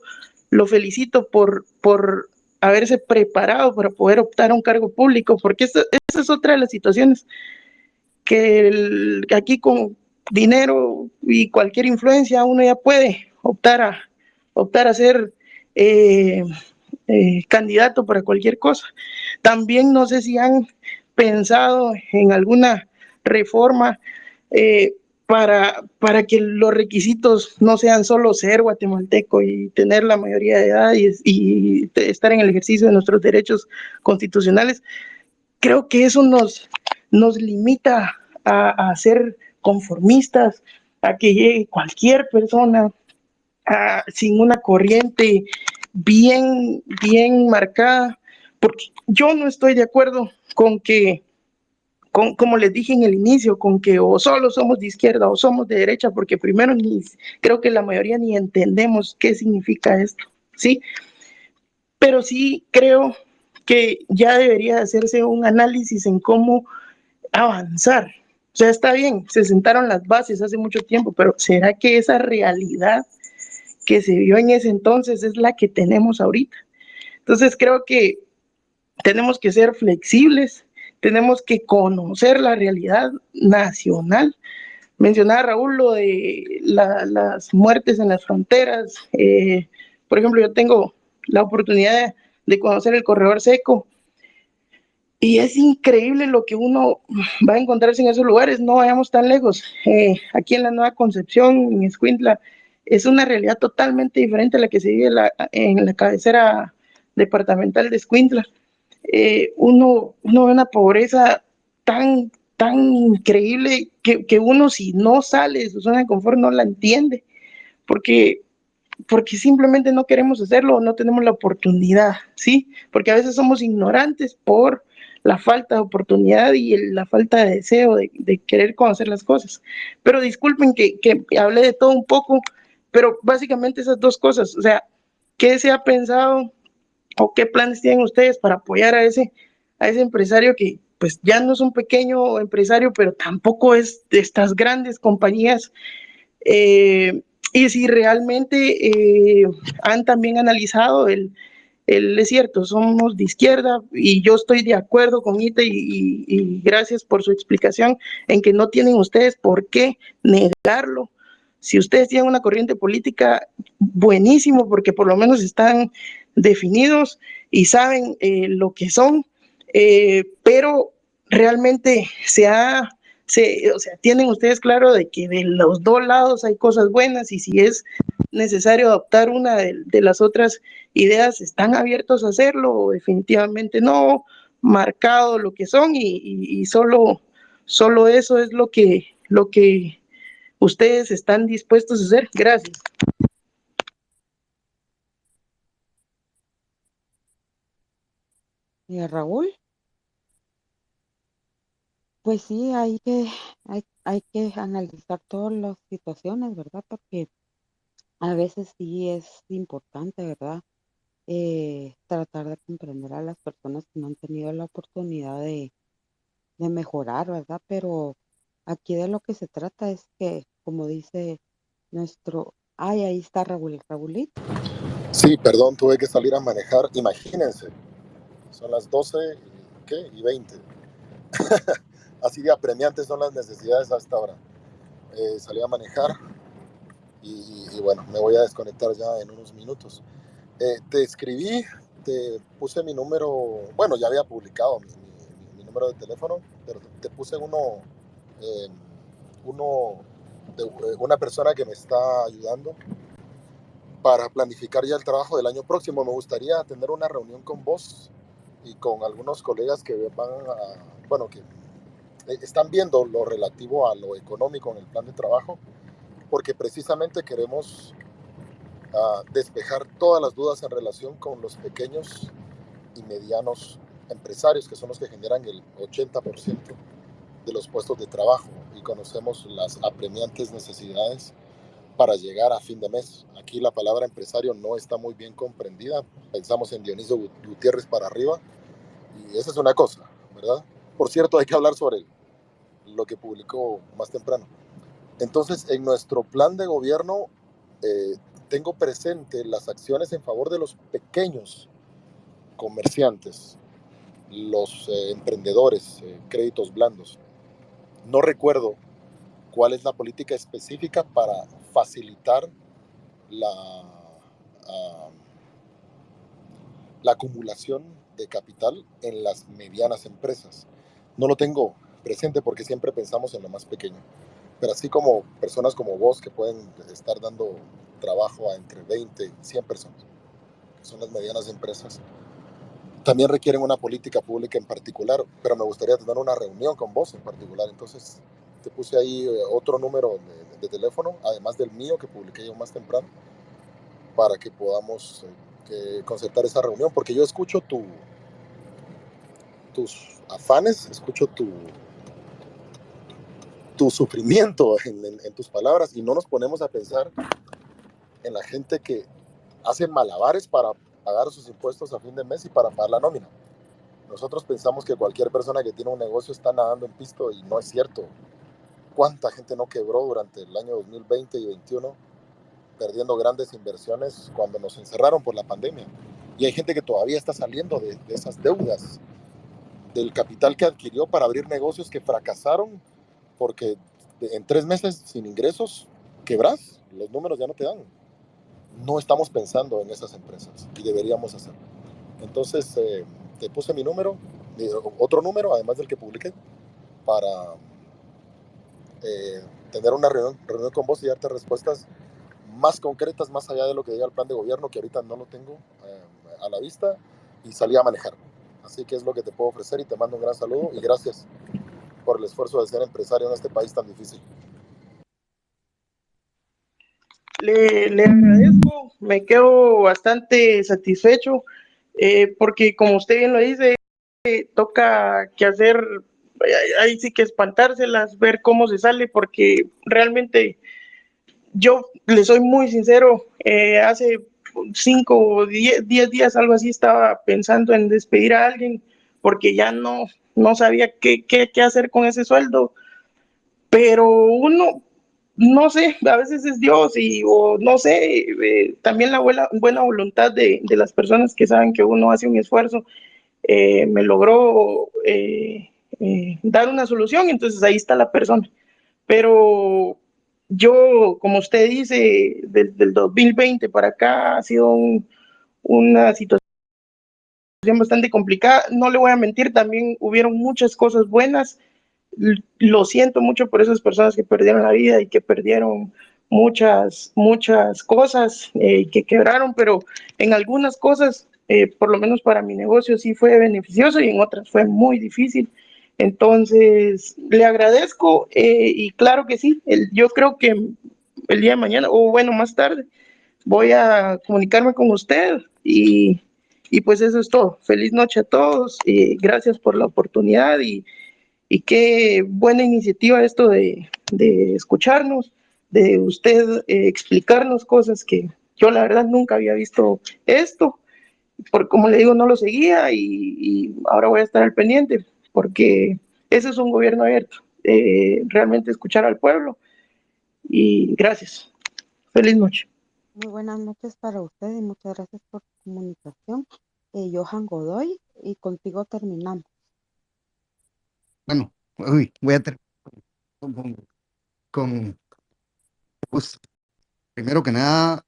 Lo felicito por haberse preparado para poder optar a un cargo público, porque esa es otra de las situaciones, que aquí con dinero y cualquier influencia uno ya puede optar a ser candidato para cualquier cosa. También no sé si han pensado en alguna reforma para que los requisitos no sean solo ser guatemalteco y tener la mayoría de edad y estar en el ejercicio de nuestros derechos constitucionales. Creo que eso nos limita a ser conformistas, a que llegue cualquier persona sin una corriente bien marcada, porque yo no estoy de acuerdo con que, como les dije en el inicio, con que o solo somos de izquierda o somos de derecha, porque primero creo que la mayoría ni entendemos qué significa esto, ¿sí? Pero sí creo que ya debería hacerse un análisis en cómo avanzar. O sea, está bien, se sentaron las bases hace mucho tiempo, pero ¿será que esa realidad que se vio en ese entonces es la que tenemos ahorita? Entonces creo que tenemos que ser flexibles, tenemos que conocer la realidad nacional. Mencionaba Raúl lo de las muertes en las fronteras. Por ejemplo, yo tengo la oportunidad de conocer el Corredor Seco y es increíble lo que uno va a encontrarse en esos lugares. No vayamos tan lejos. Aquí en la Nueva Concepción, en Escuintla, es una realidad totalmente diferente a la que se vive en la cabecera departamental de Escuintla. Uno ve una pobreza tan increíble que uno, si no sale de su zona de confort, no la entiende, porque simplemente no queremos hacerlo o no tenemos la oportunidad, ¿sí? Porque a veces somos ignorantes por la falta de oportunidad y la falta de deseo de querer conocer las cosas. Pero disculpen que hablé de todo un poco, pero básicamente esas dos cosas, o sea, ¿qué se ha pensado o qué planes tienen ustedes para apoyar a ese empresario que pues ya no es un pequeño empresario, pero tampoco es de estas grandes compañías? Y si realmente han también analizado es cierto, somos de izquierda y yo estoy de acuerdo con Ita y gracias por su explicación en que no tienen ustedes por qué negarlo. Si ustedes tienen una corriente política, buenísimo, porque por lo menos están definidos y saben lo que son, pero realmente o sea, tienen ustedes claro de que de los dos lados hay cosas buenas y si es necesario adoptar una de las otras ideas, ¿están abiertos a hacerlo o definitivamente no? Marcado lo que son y solo eso es lo que ustedes están dispuestos a hacer. Gracias. ¿Y a Raúl? Pues sí, hay que analizar todas las situaciones, ¿verdad? Porque a veces sí es importante, ¿verdad? Tratar de comprender a las personas que no han tenido la oportunidad de mejorar, ¿verdad? Pero aquí de lo que se trata es que, como dice nuestro, ay, ahí está Raulito. Sí, perdón, tuve que salir a manejar. Imagínense, son las 12 y 20. Así de apremiantes son las necesidades hasta ahora. Salí a manejar y bueno, me voy a desconectar ya en unos minutos. Te escribí, te puse mi número, bueno, ya había publicado mi número de teléfono, pero te puse eh, uno de una persona que me está ayudando para planificar ya el trabajo del año próximo. Me gustaría tener una reunión con vos y con algunos colegas que van a, bueno, que están viendo lo relativo a lo económico en el plan de trabajo, porque precisamente queremos despejar todas las dudas en relación con los pequeños y medianos empresarios, que son los que generan el 80% de los puestos de trabajo, y conocemos las apremiantes necesidades para llegar a fin de mes. Aquí la palabra empresario no está muy bien comprendida. Pensamos en Dionisio Gutiérrez para arriba, y esa es una cosa, ¿verdad? Por cierto, hay que hablar sobre lo que publicó más temprano. Entonces, en nuestro plan de gobierno tengo presente las acciones en favor de los pequeños comerciantes, los emprendedores, créditos blandos. No recuerdo cuál es la política específica para facilitar la, uh, la acumulación de capital en las medianas empresas. No lo tengo presente porque siempre pensamos en lo más pequeño. Pero así como personas como vos que pueden estar dando trabajo a entre 20 y 100 personas, que son las medianas empresas, también requieren una política pública en particular, pero me gustaría tener una reunión con vos en particular. Entonces te puse ahí otro número de teléfono, además del mío que publiqué yo más temprano, para que podamos concertar esa reunión, porque yo escucho tus afanes, escucho tu sufrimiento en tus palabras, y no nos ponemos a pensar en la gente que hace malabares para pagar sus impuestos a fin de mes y para pagar la nómina. Nosotros pensamos que cualquier persona que tiene un negocio está nadando en pisto, y no es cierto. ¿Cuánta gente no quebró durante el año 2020 y 2021 perdiendo grandes inversiones cuando nos encerraron por la pandemia? Y hay gente que todavía está saliendo de esas deudas, del capital que adquirió para abrir negocios que fracasaron porque en 3 meses sin ingresos quebrás, los números ya no te dan. No estamos pensando en esas empresas y deberíamos hacerlo. Entonces te puse mi número, otro número además del que publiqué, para tener una reunión con vos y darte respuestas más concretas, más allá de lo que diga el plan de gobierno, que ahorita no lo tengo a la vista, y salí a manejar. Así que es lo que te puedo ofrecer, y te mando un gran saludo y gracias por el esfuerzo de ser empresario en este país tan difícil. Le agradezco, me quedo bastante satisfecho, porque como usted bien lo dice, toca que hacer, ahí sí que espantárselas, ver cómo se sale, porque realmente yo le soy muy sincero, hace 5 o 10 días, algo así, estaba pensando en despedir a alguien porque ya no sabía qué hacer con ese sueldo, pero uno, no sé, a veces es Dios o no sé, también la buena voluntad de las personas que saben que uno hace un esfuerzo, me logró dar una solución, entonces ahí está la persona. Pero yo, como usted dice, desde el 2020 para acá ha sido una situación bastante complicada. No le voy a mentir, también hubieron muchas cosas buenas. Lo siento mucho por esas personas que perdieron la vida y que perdieron muchas cosas, que quebraron, pero en algunas cosas, por lo menos para mi negocio, sí fue beneficioso, y en otras fue muy difícil. Entonces, le agradezco, y claro que sí, yo creo que el día de mañana, o bueno, más tarde, voy a comunicarme con usted, y pues eso es todo. Feliz noche a todos y gracias por la oportunidad, Y qué buena iniciativa esto de escucharnos, de usted explicarnos cosas que yo la verdad nunca había visto esto, porque como le digo, no lo seguía y ahora voy a estar al pendiente, porque ese es un gobierno abierto, realmente escuchar al pueblo. Y gracias. Feliz noche. Muy buenas noches para usted y muchas gracias por su comunicación. Johan Godoy, y contigo terminamos. Bueno, uy, voy a terminar con, pues, primero que nada,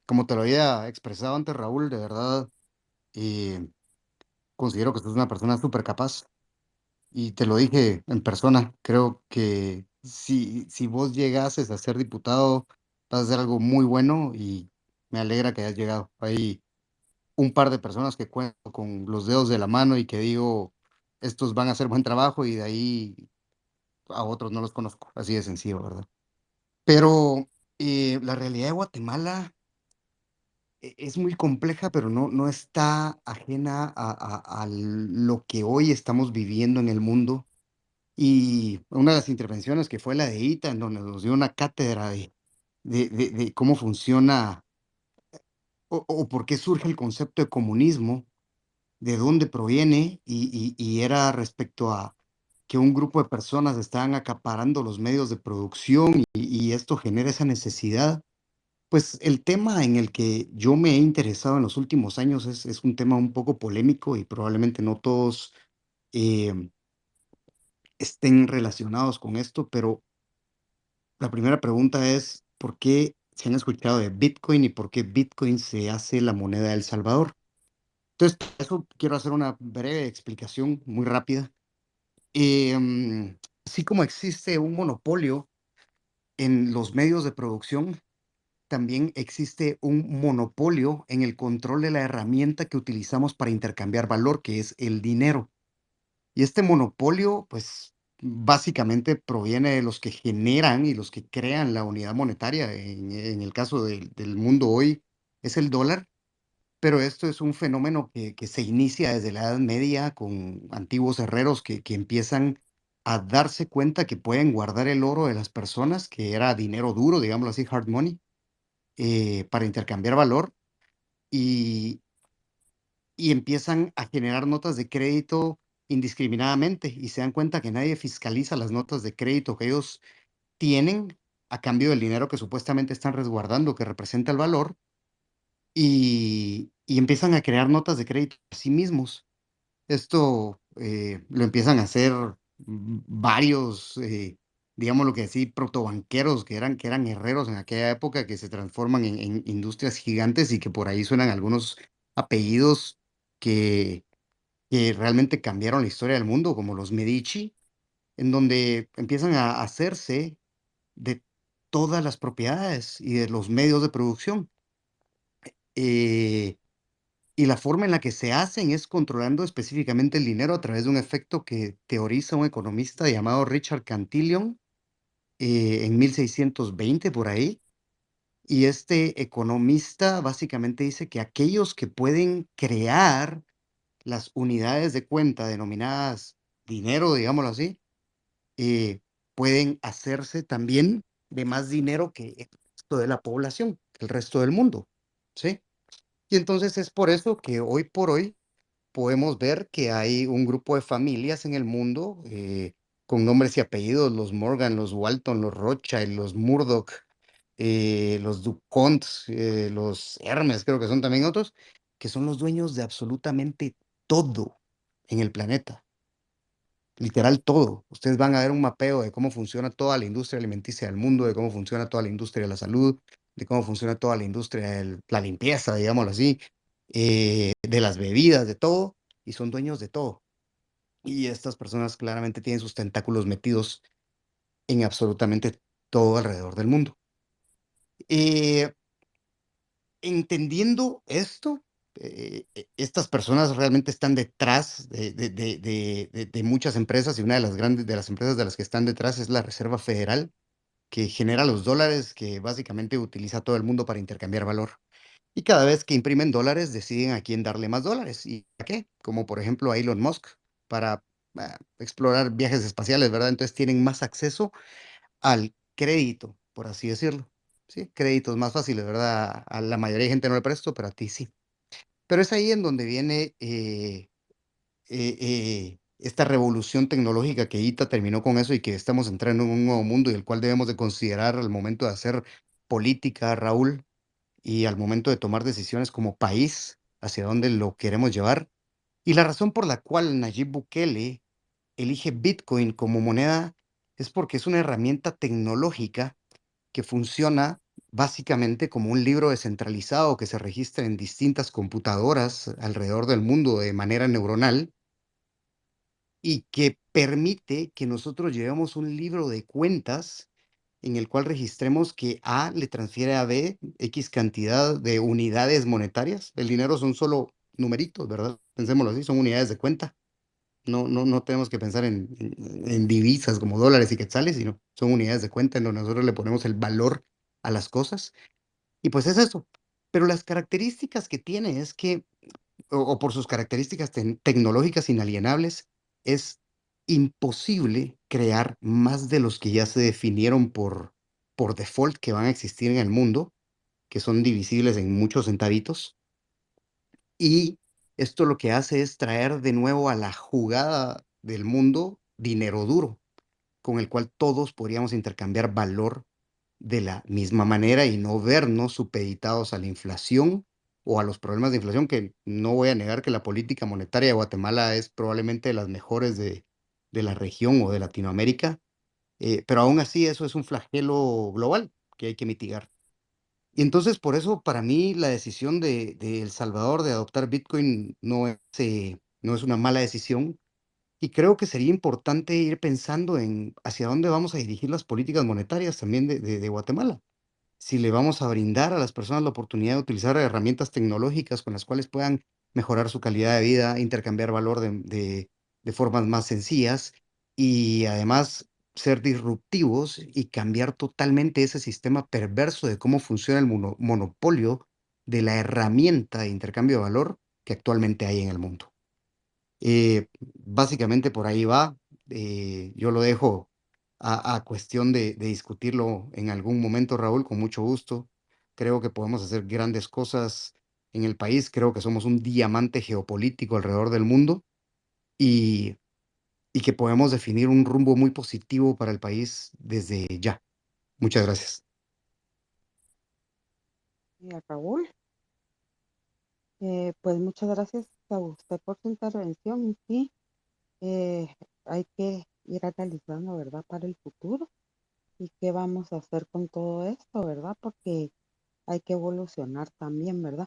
como te lo había expresado antes, Raúl, de verdad, eh, considero que usted es una persona súper capaz y te lo dije en persona. Creo que si vos llegases a ser diputado, vas a hacer algo muy bueno y me alegra que hayas llegado. Hay un par de personas que cuento con los dedos de la mano y que digo, estos van a hacer buen trabajo y de ahí a otros no los conozco, así de sencillo, ¿verdad? Pero la realidad de Guatemala es muy compleja, pero no está ajena a lo que hoy estamos viviendo en el mundo. Y una de las intervenciones que fue la de Ita, en donde nos dio una cátedra de cómo funciona o por qué surge el concepto de comunismo, de dónde proviene, y era respecto a que un grupo de personas estaban acaparando los medios de producción y esto genera esa necesidad. Pues el tema en el que yo me he interesado en los últimos años es un tema un poco polémico y probablemente no todos em, estén relacionados con esto, pero la primera pregunta es, ¿por qué se han escuchado de Bitcoin y por qué Bitcoin se hace la moneda de El Salvador? Entonces, por eso quiero hacer una breve explicación muy rápida. Así como existe un monopolio en los medios de producción, también existe un monopolio en el control de la herramienta que utilizamos para intercambiar valor, que es el dinero. Y este monopolio, pues, básicamente proviene de los que generan y los que crean la unidad monetaria. En el caso del mundo hoy es el dólar, pero esto es un fenómeno que se inicia desde la Edad Media con antiguos herreros que empiezan a darse cuenta que pueden guardar el oro de las personas, que era dinero duro, digámoslo así, hard money, para intercambiar valor y, y empiezan a generar notas de crédito indiscriminadamente y se dan cuenta que nadie fiscaliza las notas de crédito que ellos tienen a cambio del dinero que supuestamente están resguardando, que representa el valor, y empiezan a crear notas de crédito a sí mismos. Esto lo empiezan a hacer varios, digamos lo que así, protobanqueros que eran herreros en aquella época que se transforman en industrias gigantes y que por ahí suenan algunos apellidos que, que realmente cambiaron la historia del mundo, como los Medici, en donde empiezan a hacerse de todas las propiedades y de los medios de producción. Eh, y la forma en la que se hacen es controlando específicamente el dinero a través de un efecto que teoriza un economista llamado Richard Cantillon en 1620 por ahí. Y este economista básicamente dice que aquellos que pueden crear las unidades de cuenta denominadas dinero, digámoslo así, pueden hacerse también de más dinero que el resto de la población, el resto del mundo, ¿sí? Y entonces es por eso que hoy por hoy podemos ver que hay un grupo de familias en el mundo con nombres y apellidos, los Morgan, los Walton, los Rothschild, los Murdoch, los DuPont, los Hermes, creo que son también otros, que son los dueños de absolutamente todo en el planeta, literal todo. Ustedes van a ver un mapeo de cómo funciona toda la industria alimenticia del mundo, de cómo funciona toda la industria de la salud, de cómo funciona toda la industria de la limpieza, digámoslo así, de las bebidas, de todo, y son dueños de todo. Y estas personas claramente tienen sus tentáculos metidos en absolutamente todo alrededor del mundo. Eh, Entendiendo esto, estas personas realmente están detrás de muchas empresas y una de las grandes de las empresas de las que están detrás es la Reserva Federal, que genera los dólares que básicamente utiliza todo el mundo para intercambiar valor. Y cada vez que imprimen dólares, deciden a quién darle más dólares y a qué, como por ejemplo a Elon Musk, para explorar viajes espaciales, ¿verdad? Entonces tienen más acceso al crédito, por así decirlo. Sí, créditos más fáciles, ¿verdad? A la mayoría de gente no le presto, pero a ti sí. Pero es ahí en donde viene esta revolución tecnológica que ITA terminó con eso y que estamos entrando en un nuevo mundo y el cual debemos de considerar al momento de hacer política, Raúl, y al momento de tomar decisiones como país hacia dónde lo queremos llevar. Y la razón por la cual Nayib Bukele elige Bitcoin como moneda es porque es una herramienta tecnológica que funciona básicamente como un libro descentralizado que se registra en distintas computadoras alrededor del mundo de manera neuronal y que permite que nosotros llevemos un libro de cuentas en el cual registremos que A le transfiere a B X cantidad de unidades monetarias. El dinero son solo numeritos, ¿verdad? Pensémoslo así, son unidades de cuenta. No tenemos que pensar en divisas como dólares y quetzales, sino son unidades de cuenta en donde nosotros le ponemos el valor a las cosas. Y pues es eso. Pero las características que tiene es que, o por sus características tecnológicas inalienables, es imposible crear más de los que ya se definieron por default que van a existir en el mundo, que son divisibles en muchos centavitos. Y esto lo que hace es traer de nuevo a la jugada del mundo dinero duro, con el cual todos podríamos intercambiar valor de la misma manera y no vernos supeditados a la inflación o a los problemas de inflación, que no voy a negar que la política monetaria de Guatemala es probablemente de las mejores de la región o de Latinoamérica, pero aún así eso es un flagelo global que hay que mitigar. Y entonces por eso para mí la decisión de El Salvador de adoptar Bitcoin no es una mala decisión. Y creo que sería importante ir pensando en hacia dónde vamos a dirigir las políticas monetarias también de Guatemala. Si le vamos a brindar a las personas la oportunidad de utilizar herramientas tecnológicas con las cuales puedan mejorar su calidad de vida, intercambiar valor de formas más sencillas y además ser disruptivos y cambiar totalmente ese sistema perverso de cómo funciona el monopolio de la herramienta de intercambio de valor que actualmente hay en el mundo. Básicamente por ahí va. Yo lo dejo a cuestión de discutirlo en algún momento, Raúl, con mucho gusto. Creo que podemos hacer grandes cosas en el país. Creo que somos un diamante geopolítico alrededor del mundo y, y que podemos definir un rumbo muy positivo para el país desde ya. Muchas gracias. Y a Raúl, pues muchas gracias a usted por su intervención. Y sí, eh, hay que ir analizando, ¿verdad?, para el futuro y qué vamos a hacer con todo esto, ¿verdad? Porque hay que evolucionar también, ¿verdad?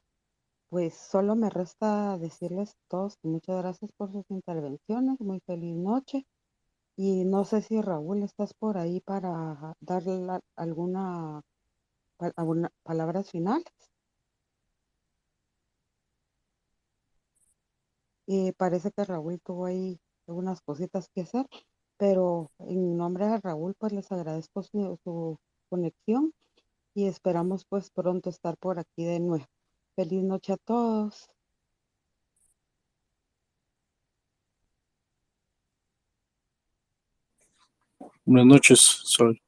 Pues solo me resta decirles a todos que muchas gracias por sus intervenciones, muy feliz noche. Y no sé si Raúl estás por ahí para darle alguna palabras finales. Y parece que Raúl tuvo ahí algunas cositas que hacer, pero en nombre de Raúl, pues les agradezco su conexión y esperamos pues pronto estar por aquí de nuevo. Feliz noche a todos. Buenas noches, Sol.